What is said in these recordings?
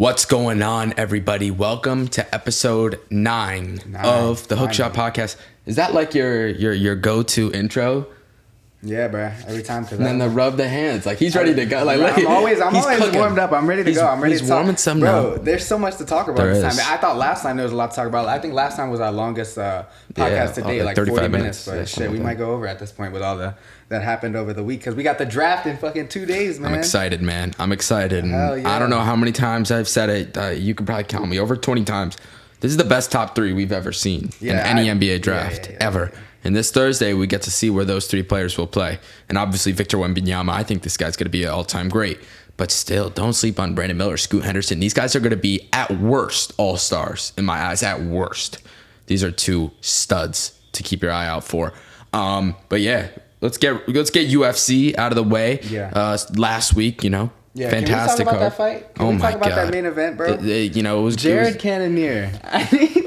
What's going on, everybody? Welcome to episode 9 of the Hookshot Podcast. Is that like your go-to intro? Yeah, bro. Every time. And then the rub the hands. Like, he's ready to go. Like, I'm always warmed up. I'm ready to go. I'm ready to talk. He's warming some Bro, now. There's so much to talk about this time. I thought last time there was a lot to talk about. I think last time was our longest podcast to date, like 40 minutes. But shit, we might go over at this point with all that happened over the week. Because we got the draft in fucking 2 days, man. I'm excited, man. I'm excited. Hell yeah. I don't know how many times I've said it. You could probably count me over 20 times. This is the best top 3 we've ever seen in any NBA draft ever. And this Thursday, we get to see where those 3 players will play. And obviously, Victor Wembanyama, I think this guy's going to be an all-time great. But still, don't sleep on Brandon Miller, Scoot Henderson. These guys are going to be, at worst, all-stars in my eyes. At worst. These are 2 studs to keep your eye out for. But yeah, let's get UFC out of the way. Yeah. Last week, Yeah, fantastic. Can we talk about that fight? Can we talk about that main event, bro? It was Jared Cannonier.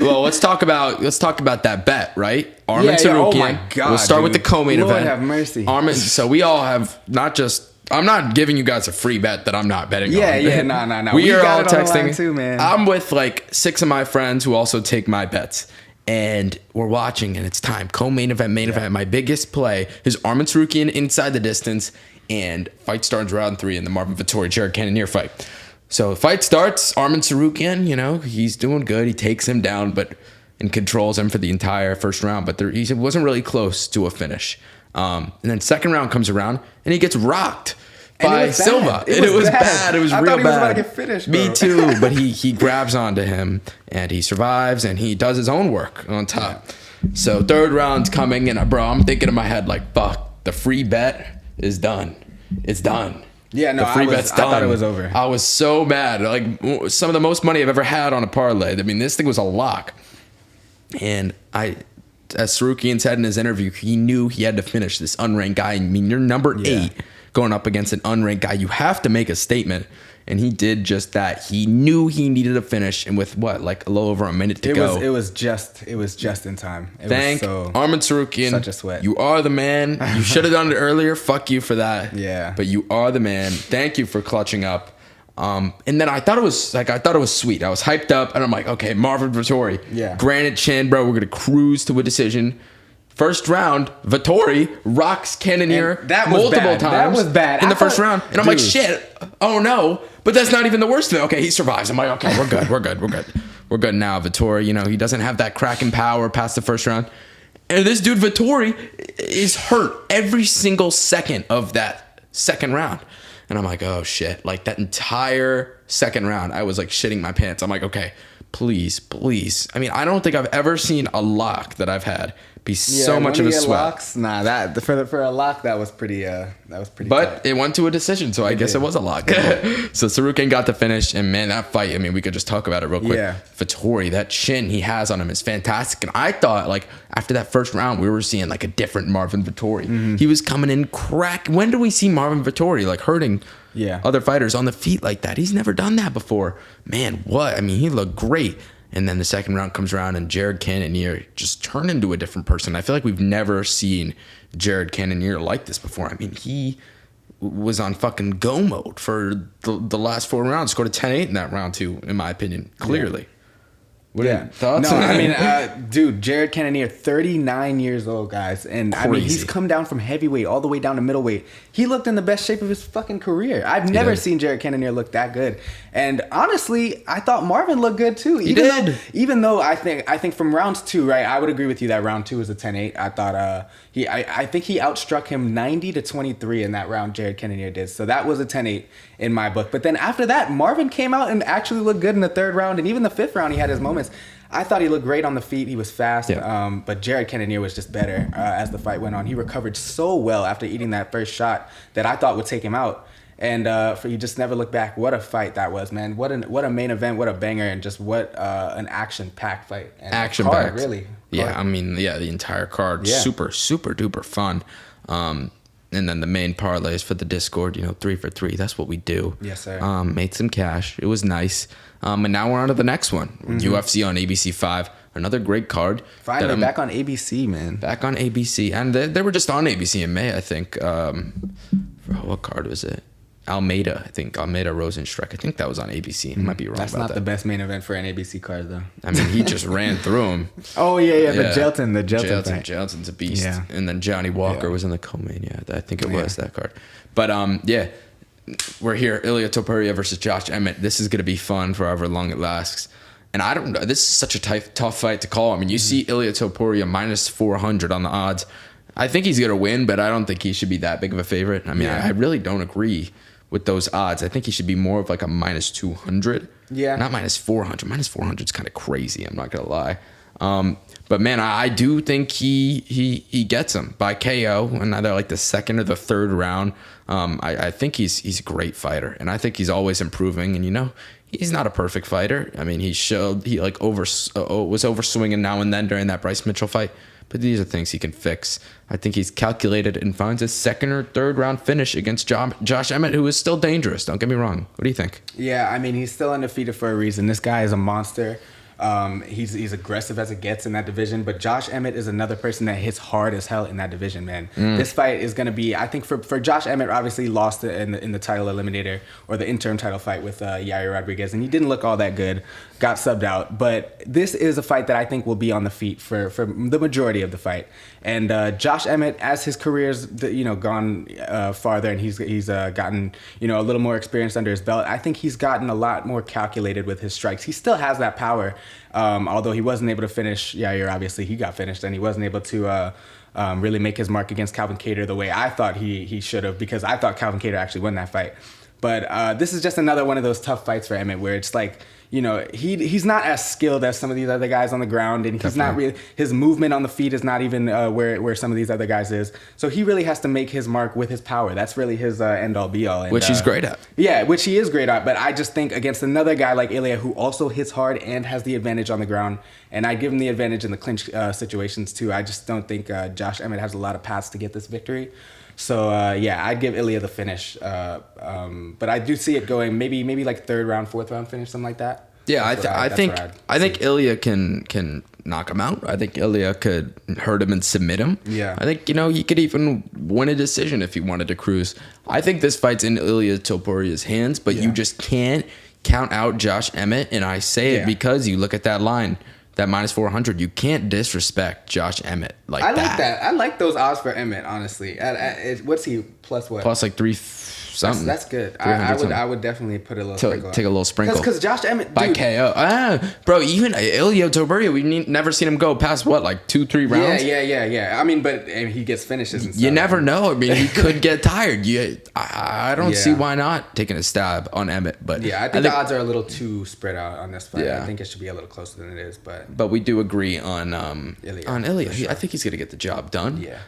Well, let's talk about that bet, right? Armin Tsarukyan. Oh my God, we'll start with the co-main Lord event. have mercy. So we all have I'm not giving you guys a free bet that I'm not betting on. No. We are all got it on the texting line too, man. I'm with like 6 of my friends who also take my bets. And we're watching, and it's time. Co-main event, main event. My biggest play is Armin Tsarukyan inside the distance. And fight starts round 3 in the Marvin Vettori Jared Cannonier fight. So the fight starts. Armin Tsarukyan, he's doing good. He takes him down, and controls him for the entire first round. But he wasn't really close to a finish. And then second round comes around, and he gets rocked by Silva. It was bad. It was real bad. I thought he was about to get finished, bro. Me too. But he grabs onto him, and he survives, and he does his own work on top. Yeah. So third round's coming, and bro, I'm thinking in my head like, fuck, the free bet is done. It's done. Yeah, no, the free bet's done. I thought it was over. I was so mad. Like, some of the most money I've ever had on a parlay. I mean, this thing was a lock. And as Tsarukyan said in his interview, he knew he had to finish this unranked guy. I mean, you're number 8 going up against an unranked guy. You have to make a statement. And he did just that. He knew he needed a finish, and with a little over a minute to go. It was just in time. Thank Armin Tsarukyan. Such a sweat. You are the man. You should have done it earlier. Fuck you for that. Yeah. But you are the man. Thank you for clutching up. And then I thought it was sweet. I was hyped up, and I'm like, okay, Marvin Vettori. Yeah. Granite chin, bro. We're gonna cruise to a decision. First round, Vettori rocks Cannonier multiple times. That was bad. In the first round. And I'm like, shit, oh no. But that's not even the worst of it. Okay, he survives. I'm like, okay, we're good. We're good now. Vettori, he doesn't have that cracking power past the first round. And this dude, Vettori, is hurt every single second of that second round. And I'm like, oh shit. Like, that entire second round, I was like shitting my pants. I'm like, okay, please. I mean, I don't think I've ever seen a lock that I've had be so much of a sweat. Locks, for a lock that was pretty. But tough. it went to a decision, so I guess it was a lock. So Tsarukyan got to finish, and man, that fight. I mean, we could just talk about it real quick. Yeah. Vettori, that chin he has on him is fantastic, and I thought after that first round, we were seeing a different Marvin Vettori. Mm-hmm. He was coming in crack. When do we see Marvin Vettori hurting? Other fighters on the feet like that? He's never done that before. Man, what? I mean, he looked great. And then the second round comes around, and Jared Cannonier just turned into a different person. I feel like we've never seen Jared Cannonier like this before. I mean, he was on fucking go mode for the last 4 rounds. Scored a 10-8 in that round, too, in my opinion, clearly. Yeah. What are your thoughts? No, I mean, dude, Jared Cannonier, 39 years old, guys. And Crazy. I mean, he's come down from heavyweight all the way down to middleweight. He looked in the best shape of his fucking career. I've never seen Jared Cannonier look that good. And honestly, I thought Marvin looked good too. Even though I think from rounds 2, right, I would agree with you that round 2 was a 10-8. I thought I think he outstruck him 90-23 in that round, Jared Cannonier did. So that was a 10-8 in my book. But then after that, Marvin came out and actually looked good in the 3rd round. And even the 5th round, he had his moments. I thought he looked great on the feet. He was fast. Yeah. But Jared Cannonier was just better as the fight went on. He recovered so well after eating that first shot that I thought would take him out. And you just never look back. What a fight that was, man. What a main event. What a banger. And just what an action-packed fight. And action-packed. Really. Yeah, I mean, the entire card. Yeah. Super, super duper fun. And then the main parlays for the Discord, 3 for 3. That's what we do. Yes, sir. Made some cash. It was nice. And now we're on to the next one. Mm-hmm. UFC on ABC 5. Another great card. Finally back on ABC, man. Back on ABC. And they were just on ABC in May, I think. What card was it? Almeida. I think Almeida Rosenstruck. I think that was on ABC. I might be wrong. That's about not that. the best main event for an ABC card, though. I mean, he just ran through him. Oh yeah. The Jelton fight. Jelton's a beast. Yeah. And then Johnny Walker was in the co-main. Yeah, I think it was that card. But we're here. Ilia Topuria versus Josh Emmett. This is gonna be fun for however long it lasts. And I don't know. This is such a tough fight to call. I mean, you see Ilia Topuria minus 400 on the odds. I think he's gonna win, but I don't think he should be that big of a favorite. I mean, I really don't agree with those odds. I think he should be more of like a minus 200. Yeah. Not minus 400. Minus 400 is kind of crazy. I'm not going to lie. But man, I do think he gets him by KO in either like the second or the third round. I think he's a great fighter, and I think he's always improving. And he's not a perfect fighter. I mean, he like was overswinging now and then during that Bryce Mitchell fight. But these are things he can fix. I think he's calculated and finds a second or third round finish against Josh Emmett, who is still dangerous. Don't get me wrong. What do you think? Yeah, I mean, he's still undefeated for a reason. This guy is a monster. He's aggressive as it gets in that division, but Josh Emmett is another person that hits hard as hell in that division, man. This fight is going to be, I think for Josh Emmett, obviously lost in the title eliminator or the interim title fight with Yair Rodriguez, and he didn't look all that good, got subbed out. But this is a fight that I think will be on the feet for the majority of the fight. And Josh Emmett, as his career's gone farther, and he's gotten a little more experience under his belt, I think he's gotten a lot more calculated with his strikes. He still has that power, although he wasn't able to finish Yair. Obviously, he got finished, and he wasn't able to really make his mark against Calvin Kattar the way I thought he should have, because I thought Calvin Kattar actually won that fight. But this is just another one of those tough fights for Emmett, where it's like, he's not as skilled as some of these other guys on the ground, and he's not really, his movement on the feet is not even where some of these other guys is. So he really has to make his mark with his power. That's really his end all be all. Which he's great at. Yeah, which he is great at. But I just think against another guy like Ilia, who also hits hard and has the advantage on the ground, and I give him the advantage in the clinch situations too. I just don't think Josh Emmett has a lot of paths to get this victory. So I'd give Ilia the finish, but I do see it going maybe like third round, fourth round finish, something like that. Yeah, I think Ilia can knock him out. I think Ilia could hurt him and submit him. Yeah, I think he could even win a decision if he wanted to cruise. I think this fight's in Ilia Topuria's hands, but you just can't count out Josh Emmett, and I say it because you look at that line. That minus 400, you can't disrespect Josh Emmett like that. I like that. I like those odds for Emmett, honestly. What's he, plus what? Plus like 3 something. That's good. I would definitely put a little sprinkle. Take a little sprinkle. Because Josh Emmett, by KO. Bro, even Ilia Topuria, we've never seen him go past what, like 2-3 rounds? Yeah. I mean, but he gets finishes and stuff. You never know. I mean, he could get tired. I don't see why not taking a stab on Emmett. But I think the odds are a little too spread out on this fight. Yeah. I think it should be a little closer than it is. But we do agree on Ilia. Sure. I think he's gonna get the job done. Yeah.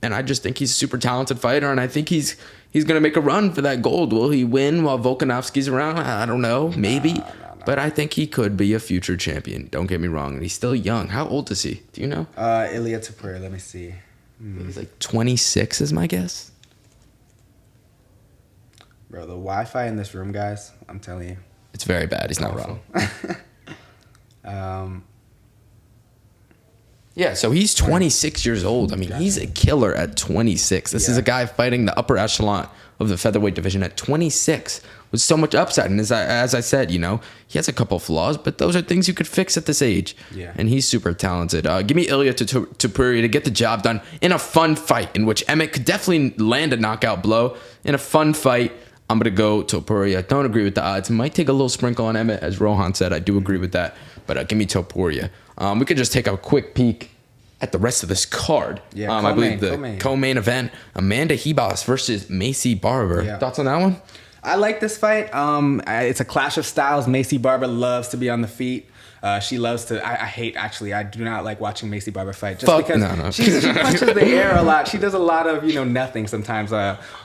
And I just think he's a super talented fighter, and I think he's gonna make a run for that gold. Will he win while Volkanovski's around? I don't know, maybe. No. But I think he could be a future champion. Don't get me wrong. And he's still young. How old is he? Do you know? Ilia Topuria. Let me see. He's like 26 is my guess. Bro, the Wi-Fi in this room, guys, I'm telling you. It's very bad. He's not wrong. Yeah, so he's 26 years old. I mean, he's a killer at 26. This is a guy fighting the upper echelon of the featherweight division at 26 with so much upside. And as I said, he has a couple flaws, but those are things you could fix at this age. Yeah. And he's super talented. Give me Ilia Topuria to get the job done in a fun fight in which Emmett could definitely land a knockout blow. In a fun fight, I'm going to go Topuria. I don't agree with the odds. Might take a little sprinkle on Emmett, as Rohan said. I do agree with that. But give me Topuria. We could just take a quick peek at the rest of this card. Yeah, I believe the co-main event, Amanda Ribas versus Macy Barber. Yeah. Thoughts on that one? I like this fight. It's a clash of styles. Macy Barber loves to be on the feet. She loves to. I do not like watching Macy Barber fight just because she punches the air a lot. She does a lot of nothing sometimes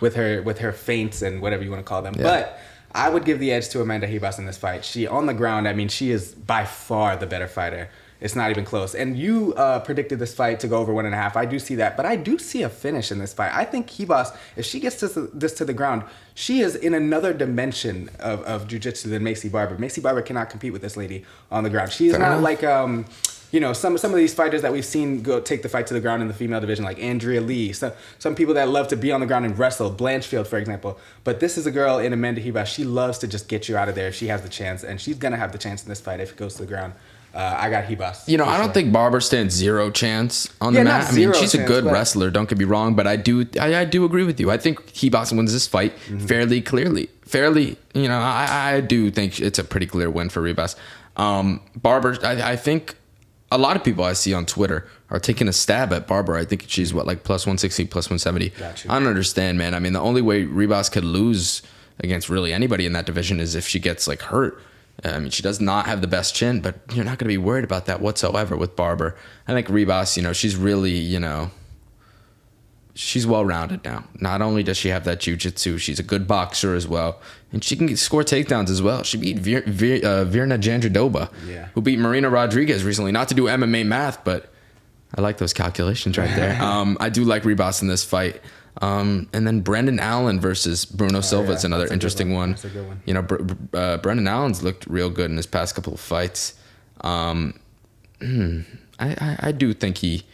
with her feints and whatever you want to call them. Yeah. But I would give the edge to Amanda Ribas in this fight. She on the ground. I mean, she is by far the better fighter. It's not even close. And you predicted this fight to go over 1.5. I do see that. But I do see a finish in this fight. I think Ribas, if she gets this to the ground, she is in another dimension of jiu-jitsu than Macy Barber. Macy Barber cannot compete with this lady on the ground. She is not like, some of these fighters that we've seen go take the fight to the ground in the female division, like Andrea Lee, some people that love to be on the ground and wrestle, Blanchfield, for example. But this is a girl in Amanda Ribas. She loves to just get you out of there if she has the chance, and she's gonna have the chance in this fight if it goes to the ground. I got Ribas. I don't think Barber stands zero chance on the mat. I mean, she's a good wrestler. Don't get me wrong, but I do agree with you. I think Ribas wins this fight fairly clearly. I do think it's a pretty clear win for Ribas. Barber, I think a lot of people I see on Twitter are taking a stab at Barber. I think she's like plus 160, plus 170. Gotcha. I don't understand, man. I mean, the only way Ribas could lose against really anybody in that division is if she gets like hurt. I mean, she does not have the best chin, but you're not going to be worried about that whatsoever with Barber. I think Ribas, she's really, she's well-rounded now. Not only does she have that jiu-jitsu, she's a good boxer as well. And she can score takedowns as well. She beat Virna Jandiroba, who beat Marina Rodriguez recently. Not to do MMA math, but I like those calculations right there. I do like Ribas in this fight. And then Brendan Allen versus Bruno Silva is another interesting one. That's a good one. Brendan Allen's looked real good in his past couple of fights. I do think he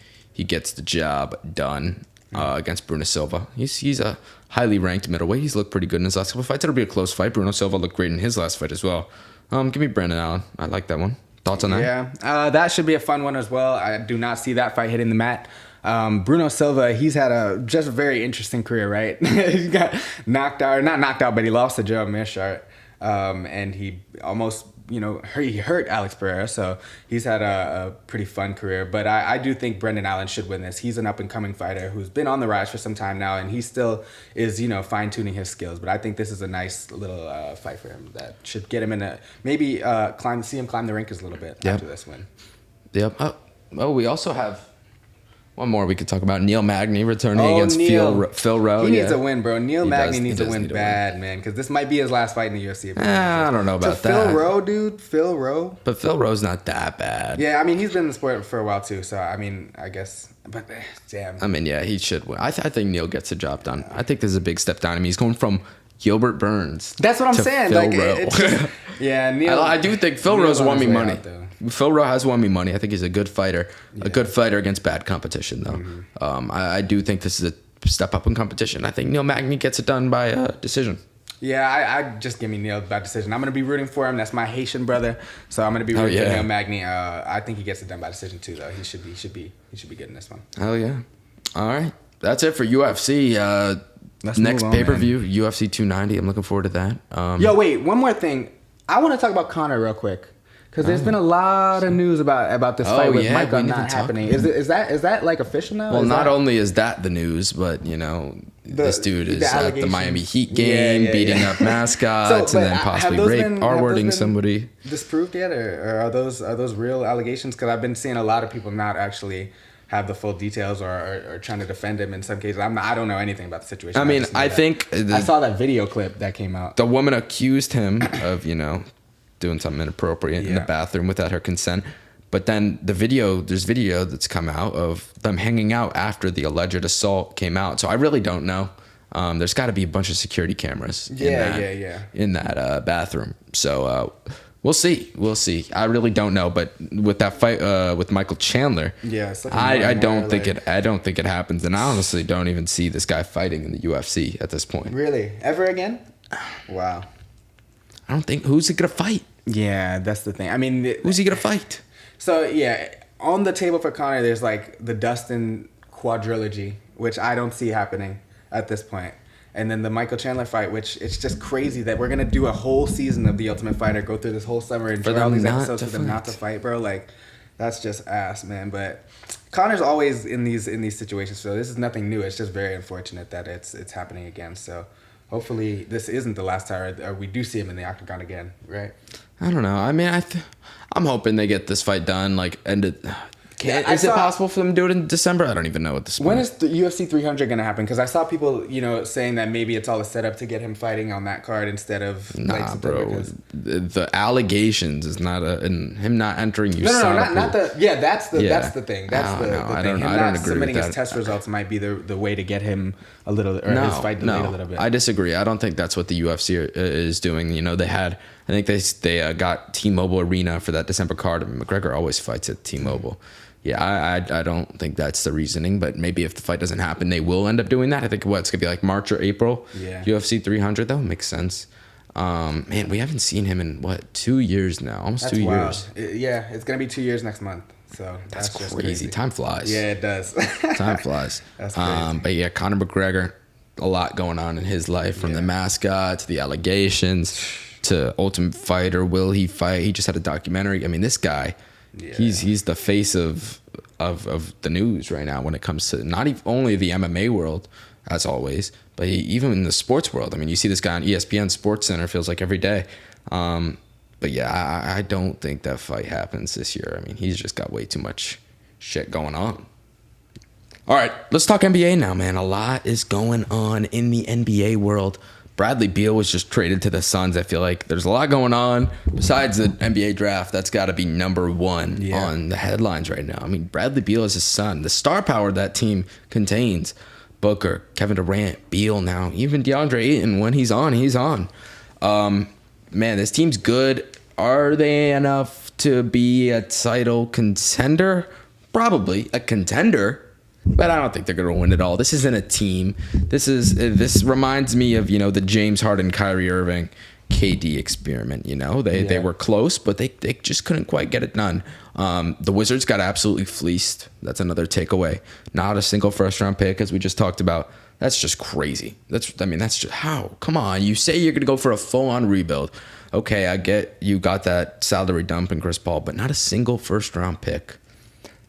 gets the job done against Bruno Silva. He's a highly ranked middleweight. He's looked pretty good in his last couple of fights. It'll be a close fight. Bruno Silva looked great in his last fight as well. Give me Brendan Allen. I like that one. Thoughts on that? Yeah, that should be a fun one as well. I do not see that fight hitting the mat. Bruno Silva, he's had a very interesting career, right? He got knocked out, or not knocked out, but he lost to Joe Mearshart. And he almost, he hurt Alex Pereira. So he's had a pretty fun career. But I do think Brendan Allen should win this. He's an up-and-coming fighter who's been on the rise for some time now, and he still is, fine-tuning his skills. But I think this is a nice little fight for him that should get him in maybe see him climb the rankings a little bit after this win. Yep. We also have one more we could talk about. Neil Magny returning against Phil Rowe. He needs a win, bro. Neil Magny needs to win bad, man, because this might be his last fight in the UFC. I don't know about that. Phil Rowe, dude. Phil Rowe. But Phil Rowe's not that bad. Yeah, I mean, he's been in the sport for a while, too. So, I mean, I guess. But, damn. I mean, yeah, he should win. I think Neil gets the job done. I think this is a big step down. I mean, he's going from Gilbert Burns. That's what I'm saying. Phil Rowe. Yeah, Neil. I do think Phil Rowe's won me money. Phil Rowe has won me money. I think he's a good fighter. Yeah. A good fighter against bad competition, though. Mm-hmm. I do think this is a step up in competition. I think Neil Magny gets it done by decision. Yeah, I just give me Neil by decision. I'm gonna be rooting for him. That's my Haitian brother, so I'm gonna be rooting for Neil Magny. I think he gets it done by decision too, though. He should be good in this one. Hell yeah! All right, that's it for UFC. Next pay-per-view, UFC 290. I'm looking forward to that. Yo, wait, one more thing. I want to talk about Conor real quick. Because there's been a lot of news about this fight with Micah not happening. Is that like official now? Well, not only is that the news, but this dude is at the Miami Heat game beating up mascots and then possibly R-wording somebody. Disproved yet, or are those real allegations? Because I've been seeing a lot of people not actually have the full details or trying to defend him in some cases. I don't know anything about the situation. I mean, I think I saw that video clip that came out. The woman accused him of doing something inappropriate in the bathroom without her consent. But then there's video that's come out of them hanging out after the alleged assault came out. So I really don't know. There's got to be a bunch of security cameras in that bathroom. So we'll see. I really don't know. But with that fight with Michael Chandler, I don't think it happens. And I honestly don't even see this guy fighting in the UFC at this point. Really? Ever again? Wow. I don't think. Who's he gonna fight? Yeah, that's the thing. I mean, who's he gonna fight? So yeah, on the table for Conor, there's like the Dustin quadrilogy, which I don't see happening at this point, and then the Michael Chandler fight, which it's just crazy that we're gonna do a whole season of The Ultimate Fighter, go through this whole summer and do all these episodes for them not to fight, bro. Like, that's just ass, man. But Conor's always in these situations, so this is nothing new. It's just very unfortunate that it's happening again. So. Hopefully, this isn't the last time, or we do see him in the octagon again, right? I don't know. I mean, I'm hoping they get this fight done, like ended. Is it possible for them to do it in December? I don't even know at this point. When is the UFC 300 going to happen? Because I saw people, saying that maybe it's all a setup to get him fighting on that card instead of nah, bro. The allegations is not him not entering. No, not the. Yeah, that's the thing. That's the thing. I don't agree submitting with his test results might be the way to get him a little, or his fight delayed a little bit. I disagree. I don't think that's what the UFC is doing. They had. I think they got T-Mobile Arena for that December card. And McGregor always fights at T-Mobile. Yeah, I don't think that's the reasoning, but maybe if the fight doesn't happen, they will end up doing that. I think it's gonna be like March or April. Yeah. UFC 300, that would make sense. Man, we haven't seen him in 2 years now, almost that's 2 wild. years. Yeah, it's gonna be 2 years next month. So that's crazy. Time flies. Yeah, it does. Time flies. That's crazy. But yeah, Conor McGregor, a lot going on in his life, from the mascot to the allegations to Ultimate Fighter. Will he fight? He just had a documentary. I mean, this guy. Yeah. He's the face of the news right now when it comes to not only the MMA world, as always, but even in the sports world. I mean, you see this guy on ESPN Sports Center, feels like every day. But yeah, I don't think that fight happens this year. I mean, he's just got way too much shit going on. All right, let's talk NBA now, man. A lot is going on in the NBA world. Bradley Beal was just traded to the Suns. I feel like there's a lot going on besides the NBA draft. That's got to be number one on the headlines right now. I mean, Bradley Beal is his son. The star power that team contains: Booker, Kevin Durant, Beal now, even DeAndre Ayton. When he's on, he's on. Man, this team's good. Are they enough to be a title contender? Probably a contender. But I don't think they're going to win it all. This isn't a team. This reminds me of, the James Harden, Kyrie Irving, KD experiment. They were close, but they just couldn't quite get it done. The Wizards got absolutely fleeced. That's another takeaway. Not a single first-round pick, as we just talked about. That's just crazy. That's just how? Come on. You say you're going to go for a full-on rebuild. Okay, I get you got that salary dump in Chris Paul, but not a single first-round pick.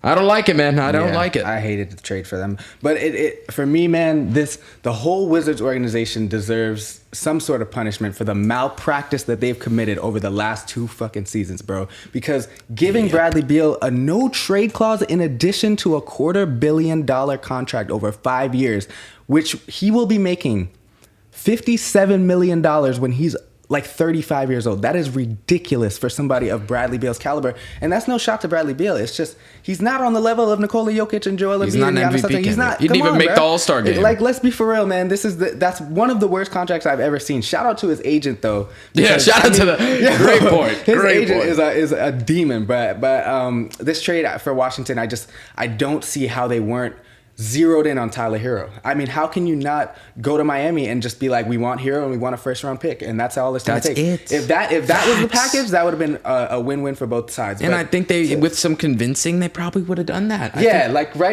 I don't like it, man. I don't like it. I hated the trade for them. But it for me, man, the whole Wizards organization deserves some sort of punishment for the malpractice that they've committed over the last 2 fucking seasons, bro. Because giving Bradley Beal a no trade clause in addition to a $250 million contract over 5 years, which he will be making $57 million when he's like 35 years old. That is ridiculous for somebody of Bradley Beal's caliber. And that's no shot to Bradley Beal. It's just, he's not on the level of Nikola Jokic and Joel Embiid. He's not an MVP. He's not. He didn't even make the All-Star game. Like, let's be for real, man. That's one of the worst contracts I've ever seen. Shout out to his agent, though. Because, shout out to the great point. His agent is a demon. But this trade for Washington, I don't see how they weren't zeroed in on Tyler Hero. I mean, how can you not go to Miami and just be like, we want Hero and we want a first-round pick, and that's all it's going to take. It. If that was the package, that would have been a win-win for both sides. And I think with some convincing, they probably would have done that.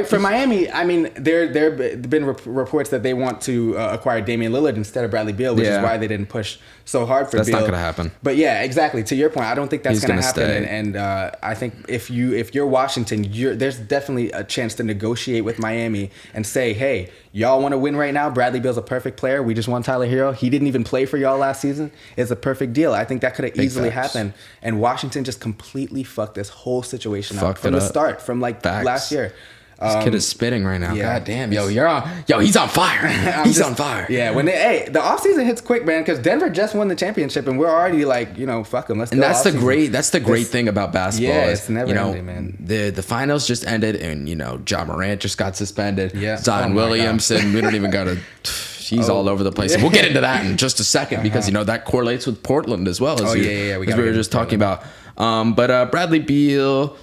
For Miami. I mean, there have been reports that they want to acquire Damian Lillard instead of Bradley Beal, which is why they didn't push so hard for Beal. That's not going to happen. But yeah, exactly. To your point, I don't think that's going to happen. And I think if you're Washington, there's definitely a chance to negotiate with Miami and say, hey, y'all want to win right now? Bradley Beal's a perfect player. We just want Tyler Hero. He didn't even play for y'all last season. It's a perfect deal. I think that could have easily happened. And Washington just completely fucked this whole situation up from the start, from last year. This kid is spitting right now. God damn. He's on fire. He's on fire. Yeah, the offseason hits quick, man, because Denver just won the championship and we're already like, fuck them. Let's go. And that's the great thing about basketball. Yeah, it's never ending, man. The finals just ended and, Ja Morant just got suspended. Yeah. Zion Williamson, we don't even got to... He's all over the place. And we'll get into that in just a second because, that correlates with Portland as well. As we were just talking about. But Bradley Beal...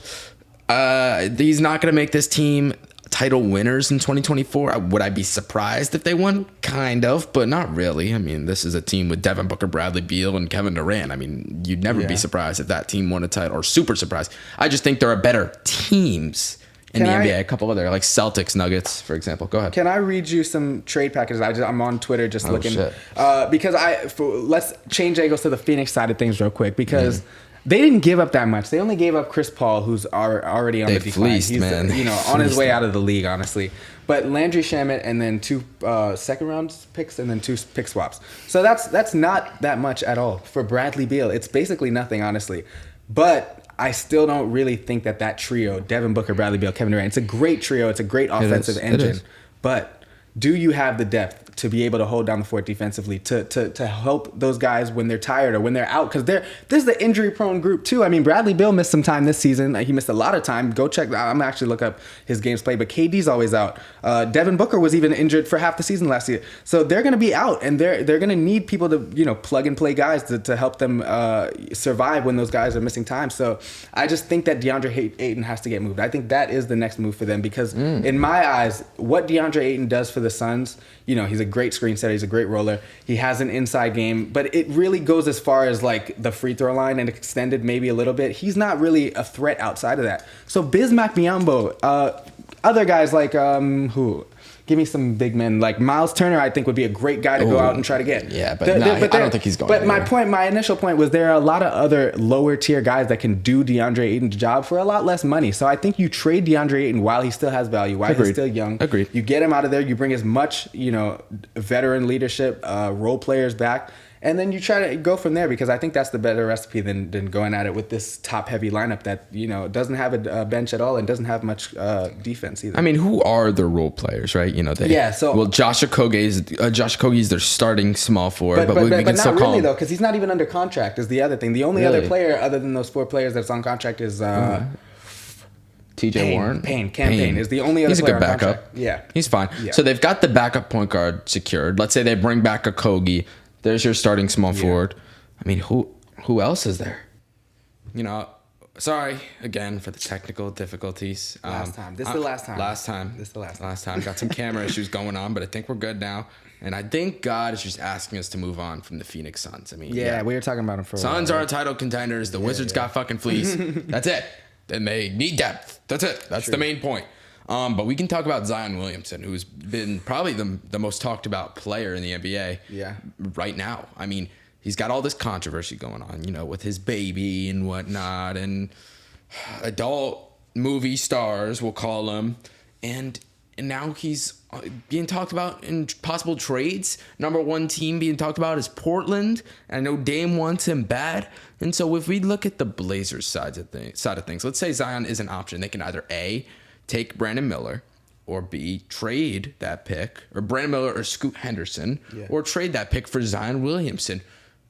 he's not going to make this team title winners in 2024. Would I be surprised if they won? Kind of, but not really. I mean, this is a team with Devin Booker, Bradley Beal, and Kevin Durant. I mean, you'd never be surprised if that team won a title, or super surprised. I just think there are better teams in the NBA. A couple other, like Celtics, Nuggets, for example. Go ahead. Can I read you some trade packages? I'm on Twitter just looking. Shit. Because let's change angles to the Phoenix side of things real quick because... They didn't give up that much. They only gave up Chris Paul, who's already on the decline. Fleeced, He's man. On his way out of the league, honestly. But Landry Shamet and then 2 second round picks and then 2 pick swaps. So that's not that much at all for Bradley Beal. It's basically nothing, honestly. But I still don't really think that trio, Devin Booker, Bradley Beal, Kevin Durant, it's a great trio. It's a great offensive engine. But do you have the depth to be able to hold down the fort defensively, to help those guys when they're tired or when they're out? Because this is the injury-prone group, too. I mean, Bradley Beal missed some time this season. He missed a lot of time. Go check. I'm actually look up his games played, but KD's always out. Devin Booker was even injured for half the season last year. So they're going to be out, and they're going to need people to, plug-and-play guys to help them survive when those guys are missing time. So I just think that DeAndre Ayton has to get moved. I think that is the next move for them because, in my eyes, what DeAndre Ayton does for the Suns, he's a great screen setter. He's a great roller. He has an inside game, but it really goes as far as like the free throw line and extended maybe a little bit. He's not really a threat outside of that. So Bismack Biyombo, other guys like who? Give me some big men like Miles Turner. I think would be a great guy to go out and try to get. Yeah, but I don't think he's going. But my initial point was there are a lot of other lower tier guys that can do DeAndre Ayton's job for a lot less money. So I think you trade DeAndre Ayton while he still has value, while he's still young. Agreed. You get him out of there. You bring as much veteran leadership role players back. And then you try to go from there because I think that's the better recipe than going at it with this top-heavy lineup that, doesn't have a bench at all and doesn't have much defense either. I mean, who are the role players, right? Josh Okogie's their starting small forward, but we can not still really, call him. though, because he's not even under contract is the other thing. The only other player other than those 4 players that's on contract is... TJ Warren? Cam Payne is the only other He's a player good on backup. Contract. Yeah. He's fine. Yeah. So they've got the backup point guard secured. Let's say they bring back Okogie. There's your starting small forward. I mean, who else is there? Sorry again for the technical difficulties. This is the last time. This is the last time. Got some camera issues going on, but I think we're good now. And I think God is just asking us to move on from the Phoenix Suns. I mean, we were talking about them for a while. Suns are title contenders. The Wizards got fucking fleas. That's it. And they need depth. That's it. That's the main point. But we can talk about Zion Williamson, who's been probably the most talked about player in the NBA right now. I mean, he's got all this controversy going on, with his baby and whatnot, and adult movie stars, we'll call him. And now he's being talked about in possible trades. Number 1 team being talked about is Portland. I know Dame wants him bad. And so if we look at the Blazers side of things, let's say Zion is an option. They can either A, take Brandon Miller, or B, trade that pick, or Brandon Miller or Scoot Henderson, or trade that pick for Zion Williamson.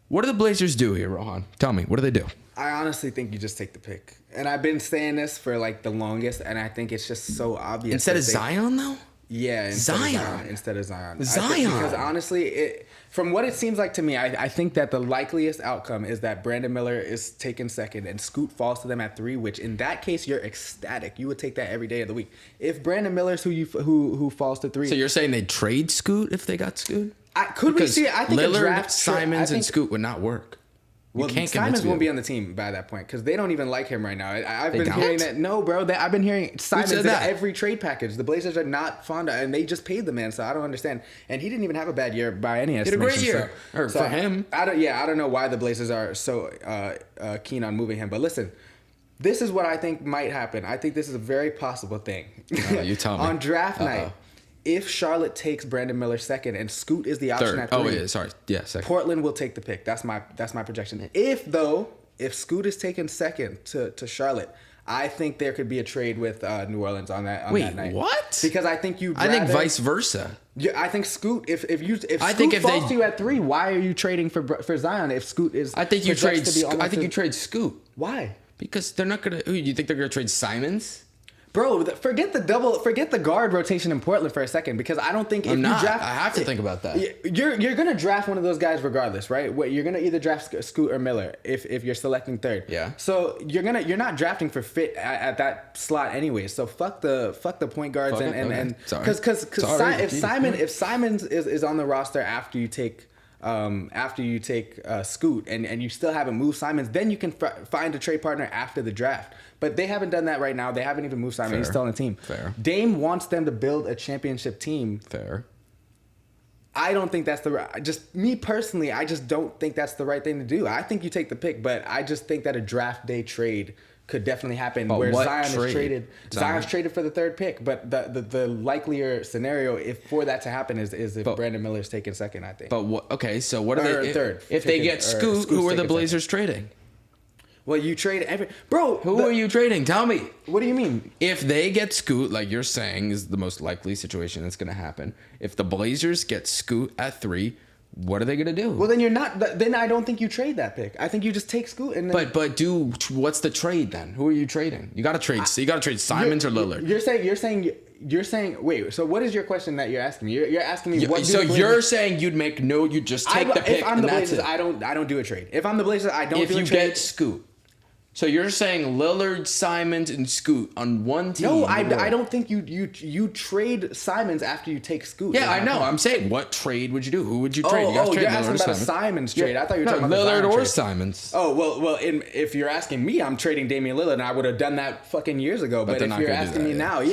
What do the Blazers do here, Rohan? Tell me, what do they do? I honestly think you just take the pick. And I've been saying this for like the longest, and I think it's just so obvious. Instead of Zion, though? Yeah, instead of Zion. Zion. Because honestly, from what it seems like to me, I think that the likeliest outcome is that Brandon Miller is taken second and Scoot falls to them at 3, which in that case, you're ecstatic. You would take that every day of the week. If Brandon Miller's who falls to 3. So you're saying they'd trade Scoot if they got Scoot? I think Lillard, a draft Simons, and Scoot would not work. Well, Simons won't be on the team by that point because they don't even like him right now. I've been hearing that. No, bro. I've been hearing Simons in every trade package. The Blazers are not fond of, and they just paid the man, so I don't understand. And he didn't even have a bad year by any estimation. He had a great year for him. I don't know why the Blazers are so keen on moving him. But listen, this is what I think might happen. I think this is a very possible thing. You tell me. On draft night. If Charlotte takes Brandon Miller second and Scoot is the option at 3, second. Portland will take the pick. That's my projection. If Scoot is taken second to Charlotte, I think there could be a trade with New Orleans on that night. Wait, what? Because I think I think vice versa. Yeah, I think Scoot. If Scoot falls to you at 3, why are you trading for Zion? If Scoot is, I think you trade Scoot. Why? Because they're not gonna. You think they're gonna trade Simons? Bro, forget the guard rotation in Portland for a second because I don't think if you draft, I have to think about that. You're gonna draft one of those guys regardless, right? You're gonna either draft Scoot or Miller if you're selecting 3rd. Yeah. So you're not drafting for fit at that slot anyway. So fuck the point guards and because if Simons is on the roster after you take Scoot and you still haven't moved Simons, then you can find a trade partner after the draft. But they haven't done that right now. They haven't even moved Simons. Fair. He's still on the team. Fair. Dame wants them to build a championship team. Fair. I don't think that's me personally, I just don't think that's the right thing to do. I think you take the pick, but I just think that a draft day trade could definitely happen where Zion is traded. Zion's traded for the 3rd pick, but the likelier scenario for that to happen is if Brandon Miller's taken second, I think. But so what are they? Third. If they get Scoot, who are the Blazers trading? Well, you trade bro. Who are you trading? Tell me. What do you mean? If they get Scoot, like you're saying, is the most likely situation that's going to happen. If the Blazers get Scoot at 3, what are they going to do? Well, then you're not. Then I don't think you trade that pick. I think you just take Scoot and. Then, but what's the trade then? Who are you trading? You got to trade. You got to trade Simons or Lillard. You're saying. Wait. So what is your question that you're asking me? You're asking me what. So you're saying you just take the pick. If I'm the Blazers, I don't do a trade. If I'm the Blazers, I don't do a trade. If you get Scoot. So you're saying Lillard, Simons, and Scoot on one team? No, I don't think you trade Simons after you take Scoot. Yeah, I know. I'm saying, what trade would you do? Who would you trade? You're asking about a Simons trade. I thought you were talking about Lillard or trade. Simons. Oh well. If you're asking me, I'm trading Damian Lillard, and I would have done that fucking years ago. But if you're asking me now,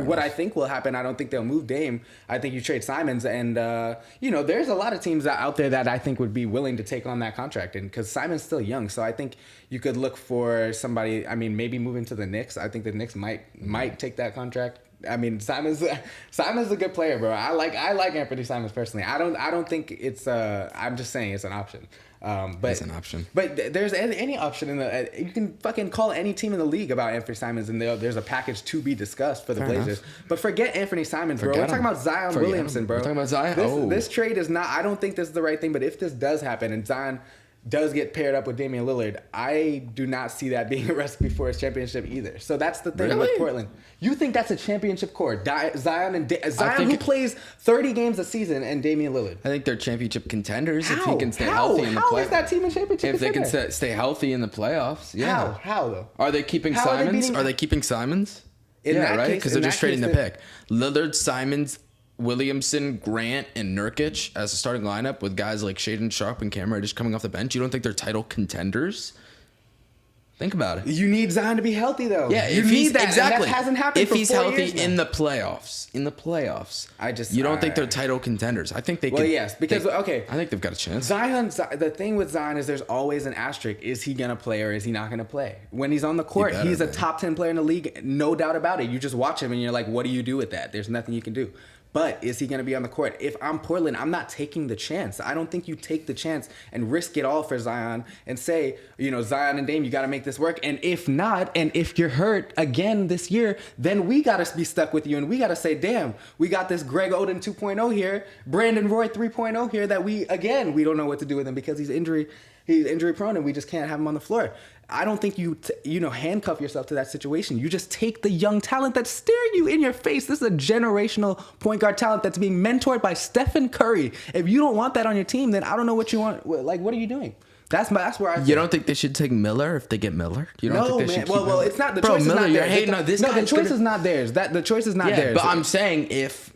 what I think will happen, I don't think they'll move Dame. I think you trade Simons, and there's a lot of teams out there that I think would be willing to take on that contract, and because Simons still young, so I think you could look for somebody. I mean, maybe moving to the Knicks. I think the Knicks might take that contract. I mean, Simons a good player, bro. I like Anthony Simons personally. I don't think it's. I'm just saying it's an option. But it's an option. But there's any option in the. You can fucking call any team in the league about Anthony Simons, and there's a package to be discussed for the Blazers. Enough. But forget Anthony Simons, bro. We're talking about Zion Williamson, bro. We're talking about Zion. This trade is not. I don't think this is the right thing. But if this does happen and Zion does get paired up with Damian Lillard, I do not see that being a recipe for his championship either. So that's the thing with Portland. You think that's a championship core? Zion who plays 30 games a season, and Damian Lillard. I think they're championship contenders if he can stay healthy in the playoffs. How is that team a championship contender? If they can stay healthy in the playoffs, yeah. How though? Are they keeping Simons? Are they keeping Simons? Yeah, right? Because they're just trading the pick. Lillard, Simons, Williamson, Grant, and Nurkic as a starting lineup with guys like Shaedon Sharpe and Cam Reddish coming off the bench. You don't think they're title contenders? Think about it. You need Zion to be healthy, though. Yeah, you need that. Exactly. And that hasn't happened. If he's healthy in the playoffs, you don't think they're title contenders? I think they. Well, yes, because I think they've got a chance. Zion. The thing with Zion is there's always an asterisk: is he gonna play or is he not gonna play? When he's on the court, he's a top 10 player in the league, no doubt about it. You just watch him and you're like, what do you do with that? There's nothing you can do. But is he going to be on the court? If I'm Portland, I'm not taking the chance. I don't think you take the chance and risk it all for Zion and say, Zion and Dame, you got to make this work. And if not, and if you're hurt again this year, then we got to be stuck with you. And we got to say, damn, we got this Greg Oden 2.0 here, Brandon Roy 3.0 here that we don't know what to do with him because he's injury prone and we just can't have him on the floor. I don't think you handcuff yourself to that situation. You just take the young talent that's staring you in your face. This is a generational point guard talent that's being mentored by Stephen Curry. If you don't want that on your team, then I don't know what you want. Like, what are you doing? That's where I think. You don't think they should take Miller if they get Miller? You don't think they should keep Miller? It's not the choice. Miller, is not you're hating on this guy. No, the choice is not theirs. The choice is not theirs. But I'm saying if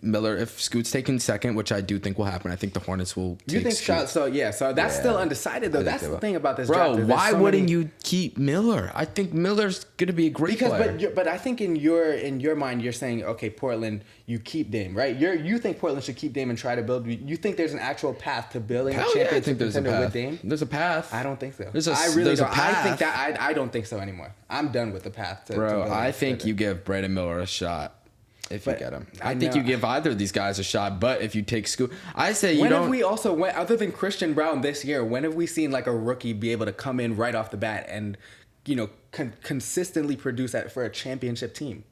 Scoot's taken second, which I do think will happen, I think the Hornets will take Scoot. So that's still undecided though. That's the thing about this draft. Bro, why wouldn't you keep Miller? I think Miller's going to be a great player. But I think in your mind you're saying, okay, Portland, you keep Dame, right? You think Portland should keep Dame and try to build. You think there's an actual path to building a championship contender with Dame? There's a path. I don't think so. I really don't. I don't think so anymore. I'm done with the path. I think you give Brandon Miller a shot if you get him. I think you give either of these guys a shot. But if you take Scoot, I say you don't. Have we also other than Christian Brown this year? When have we seen like a rookie be able to come in right off the bat and consistently produce for a championship team?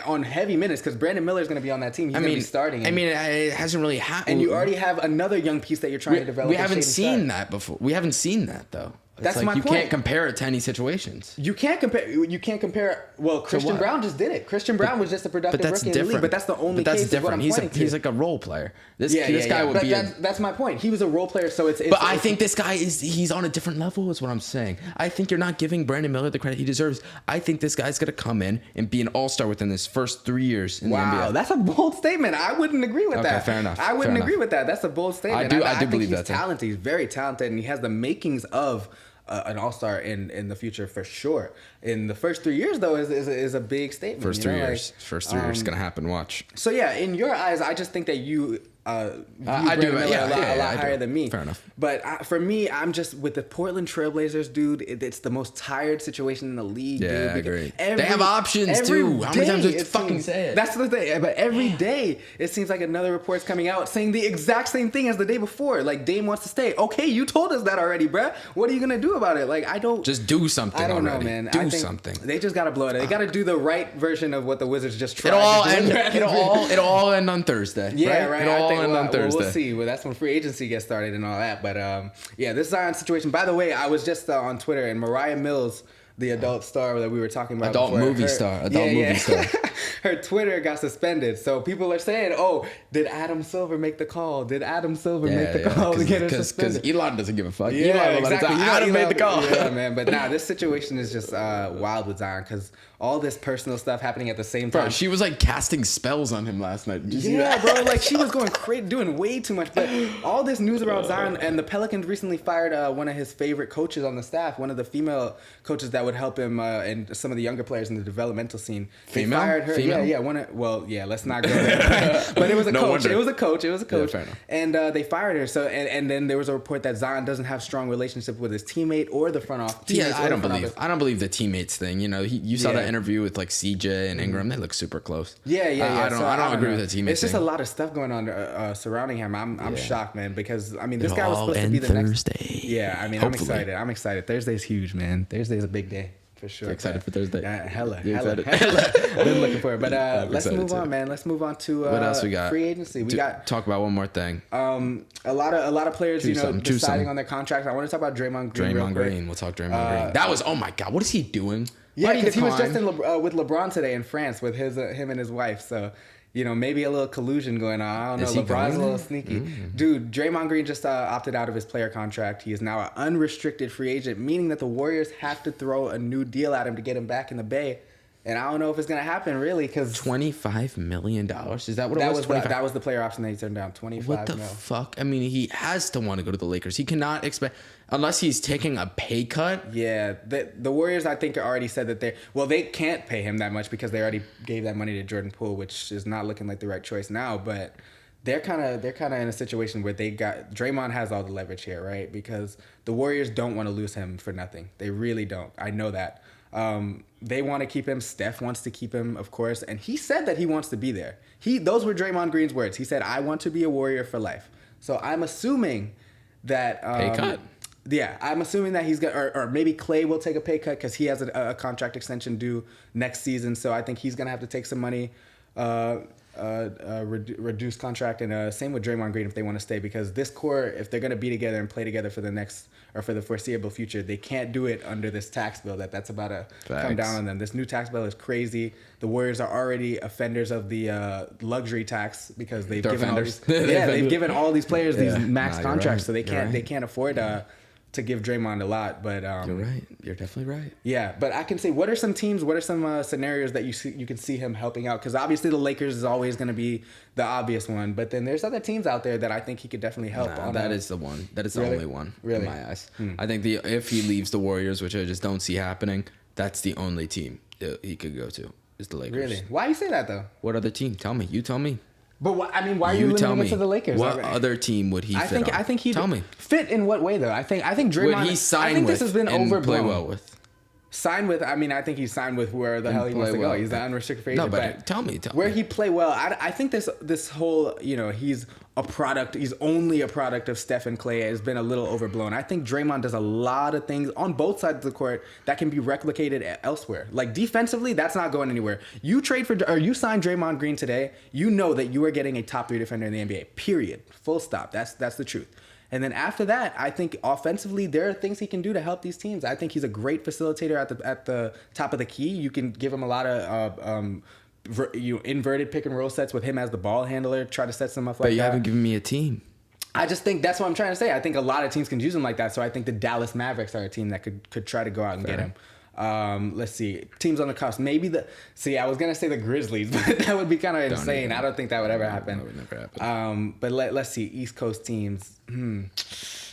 On heavy minutes, because Brandon Miller is going to be on that team. He's going to be starting. It hasn't really happened. And you already have another young piece that you're trying to develop. We haven't seen that before. We haven't seen that, though. That's my point. You can't compare it to any situations. You can't compare. Well, Christian Brown just did it. Christian Brown was just a productive rookie in the league, but that's the only case. That's different. He's like a role player. This guy would be. That's my point. He was a role player, so it's. But I think this guy he's on a different level. Is what I'm saying. I think you're not giving Brandon Miller the credit he deserves. I think this guy's going to come in and be an all-star within his first 3 years in the NBA. Wow, that's a bold statement. I wouldn't agree with that. Fair enough. I wouldn't agree with that. That's a bold statement. I do believe that. He's talented. He's very talented, and he has the makings of an all-star in the future for sure. In the first 3 years, though, is a big statement. First 3 years is going to happen. Watch. So, yeah, in your eyes, I just think that you I do a lot higher than me. Fair enough. But for me, I'm just with the Portland Trailblazers, dude. It's the most tired situation in the league. Yeah, dude, I agree. They have options too. How many times do you fucking say it? That's the thing. But every day, it seems like another report's coming out saying the exact same thing as the day before. Like Dame wants to stay. Okay, you told us that already, bruh. What are you gonna do about it? Like I don't. Just do something. I don't already. know, man. Do something. They just gotta blow it. They gotta do the right version of what the Wizards just tried. It'll all end on Thursday. Yeah, right. It'll all end on Thursday. We'll see. Well, that's when free agency gets started and all that. But yeah, this Zion situation. By the way, I was just on Twitter and Mariah Mills, the adult star that we were talking about. Adult movie star. Her Twitter got suspended. So people are saying, oh, did Adam Silver make the call? Did Adam Silver make the call to get her suspended? Because Elon doesn't give a fuck. Yeah, exactly. Adam made the call. Yeah, man. But nah, this situation is just wild with Zion because all this personal stuff happening at the same time. Bro, she was like casting spells on him last night. Did you see that? Bro. Like she was going crazy, doing way too much. But all this news about Zion and the Pelicans recently fired one of his favorite coaches on the staff, one of the female coaches that would help him and some of the younger players in the developmental scene. They fired her. Female? Yeah. Let's not go there. But it was a coach. Wonder. It was a coach. Yeah, fair enough. And they fired her. So and then there was a report that Zion doesn't have strong relationship with his teammate or the front office. Yeah, I don't believe the teammates thing. You know, you saw that interview with like CJ and Ingram. They look super close. Yeah. I don't agree with the teammates. It's just a lot of stuff going on surrounding him. I'm shocked, man, because I mean this guy was supposed to be the Thursday. next. Yeah, I mean Hopefully. I'm excited. Thursday's huge, man. Thursday's a big day. For sure. You're excited for Thursday? Yeah, hella. Excited? Been looking for it. But let's move on, man. Let's move on to what else we got? Free agency. We got talk about one more thing. A lot of players, deciding on their contracts. I want to talk about Draymond Green. We'll talk Draymond Green. That was, oh my God, what is he doing? Yeah, because he was just with LeBron today in France with him and his wife. So, maybe a little collusion going on. I don't know. LeBron's a little sneaky. Dude, Draymond Green just opted out of his player contract. He is now an unrestricted free agent, meaning that the Warriors have to throw a new deal at him to get him back in the Bay. And I don't know if it's going to happen, really, because $25 million? Is that what it was? That was the player option that he turned down, 25 What the fuck? I mean, he has to want to go to the Lakers. He cannot expect, unless he's taking a pay cut. Yeah, the Warriors, I think, already said that they can't pay him that much because they already gave that money to Jordan Poole, which is not looking like the right choice now, but they're kind of in a situation where Draymond has all the leverage here, right? Because the Warriors don't want to lose him for nothing. They really don't. I know that. They want to keep him. Steph wants to keep him, of course. And he said that he wants to be there. Those were Draymond Green's words. He said, I want to be a Warrior for life. So I'm assuming that... pay cut. Yeah, I'm assuming that he's going to... Or maybe Clay will take a pay cut because he has a contract extension due next season. So I think he's going to have to take some money... reduced contract, and same with Draymond Green if they want to stay, because this core, if they're going to be together and play together for the next or for the foreseeable future, they can't do it under this tax bill that's about to come down on them. This new tax bill is crazy. The Warriors are already offenders of the luxury tax because they've given all these players these max contracts, so they can't afford to give Draymond a lot. But you're right. You're definitely right. Yeah, but I can say, what are some scenarios that you can see him helping out? Because obviously the Lakers is always going to be the obvious one, but then there's other teams out there that I think he could definitely help. That is the one. That is the only one in my eyes. I think if he leaves the Warriors, which I just don't see happening, that's the only team he could go to is the Lakers. Really? Why you say that though? What other team? Tell me. You tell me. But why are you limiting it to the Lakers? What other team would he fit on? I think he tell me. Fit in what way though? I think Draymond. Would he sign this has been overblown. Play well with? Sign with. I mean, I think he signed with where the hell he wants to go. He's an unrestricted free agent. No, but tell me where he play well. I think this whole he's a product. He's only a product of Steph and Clay has been a little overblown. I think Draymond does a lot of things on both sides of the court that can be replicated elsewhere. Like defensively, that's not going anywhere. You sign Draymond Green today, you know that you are getting a top 3 defender in the NBA. Period. Full stop. That's the truth. And then after that, I think offensively, there are things he can do to help these teams. I think he's a great facilitator at the top of the key. You can give him a lot of inverted pick and roll sets with him as the ball handler, try to set some up like that. But you haven't given me a team. I just think that's what I'm trying to say. I think a lot of teams can use him like that. So I think the Dallas Mavericks are a team that could try to go out and get him. Let's see. Teams on the cusp. Maybe I was going to say the Grizzlies, but that would be kind of insane. I don't think that would ever happen. That would never happen. But let's see. East Coast teams.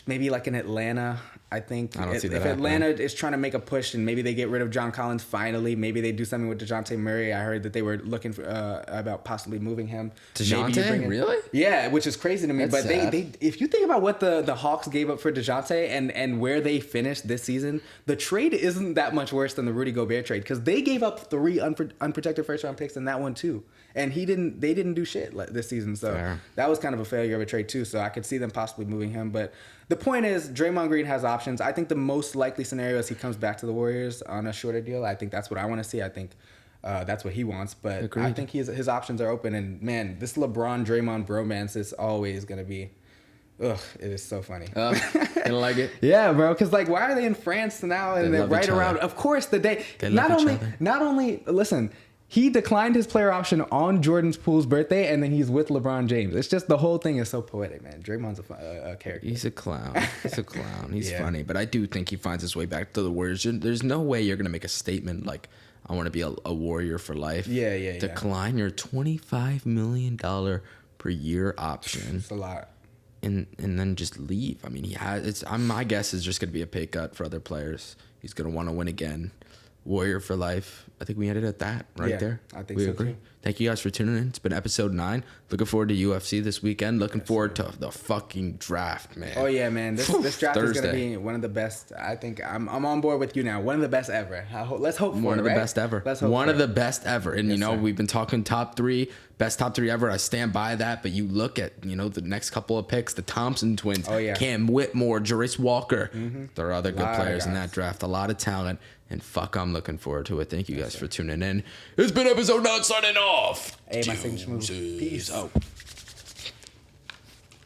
Maybe like in Atlanta. I think I don't see that if Atlanta is trying to make a push and maybe they get rid of John Collins finally, maybe they do something with DeJounte Murray. I heard that they were looking for, about possibly moving him. DeJounte? Really? Yeah, which is crazy to me. That's but they if you think about what the Hawks gave up for DeJounte and where they finished this season, the trade isn't that much worse than the Rudy Gobert trade because they gave up 3 unprotected first round picks in that one too, and they didn't do shit this season. So that was kind of a failure of a trade too. So I could see them possibly moving him. But the point is, Draymond Green has options. I think the most likely scenario is he comes back to the Warriors on a shorter deal. I think that's what I want to see. I think that's what he wants. But Agreed. I think his options are open. And man, this LeBron Draymond bromance is always going to be. Ugh, it is so funny. Gonna like it? Yeah, bro. Because like, why are they in France now? And they're right around. Of course, the day. Not only. Listen. He declined his player option on Jordan Poole's birthday, and then he's with LeBron James. It's just the whole thing is so poetic, man. Draymond's a character. He's a clown. He's funny, but I do think he finds his way back to the Warriors. There's no way you're gonna make a statement like, "I want to be a Warrior for life." Yeah. Decline your $25 million per year option. It's a lot. And then just leave. I mean, my guess is just gonna be a pay cut for other players. He's gonna want to win again. Warrior for life. I think we ended at that there. I think we agree. Too. Thank you guys for tuning in. It's been episode 9. Looking forward to UFC this weekend. Looking forward to the fucking draft, man. Oh yeah, man. This draft is gonna be one of the best. I think I'm on board with you now. One of the best ever. Let's hope for one of the right? best ever. Let's hope one for of the best ever. And sir. we've been talking top 3, best top 3 ever. I stand by that. But you look at the next couple of picks, the Thompson twins. Oh yeah. Cam Whitmore, Jarace Walker. Mm-hmm. There are other good players in that draft. A lot of talent. And I'm looking forward to it. Thank you guys for tuning in. It's been episode 9 signing off. Hey, my signature move. Peace. Oh.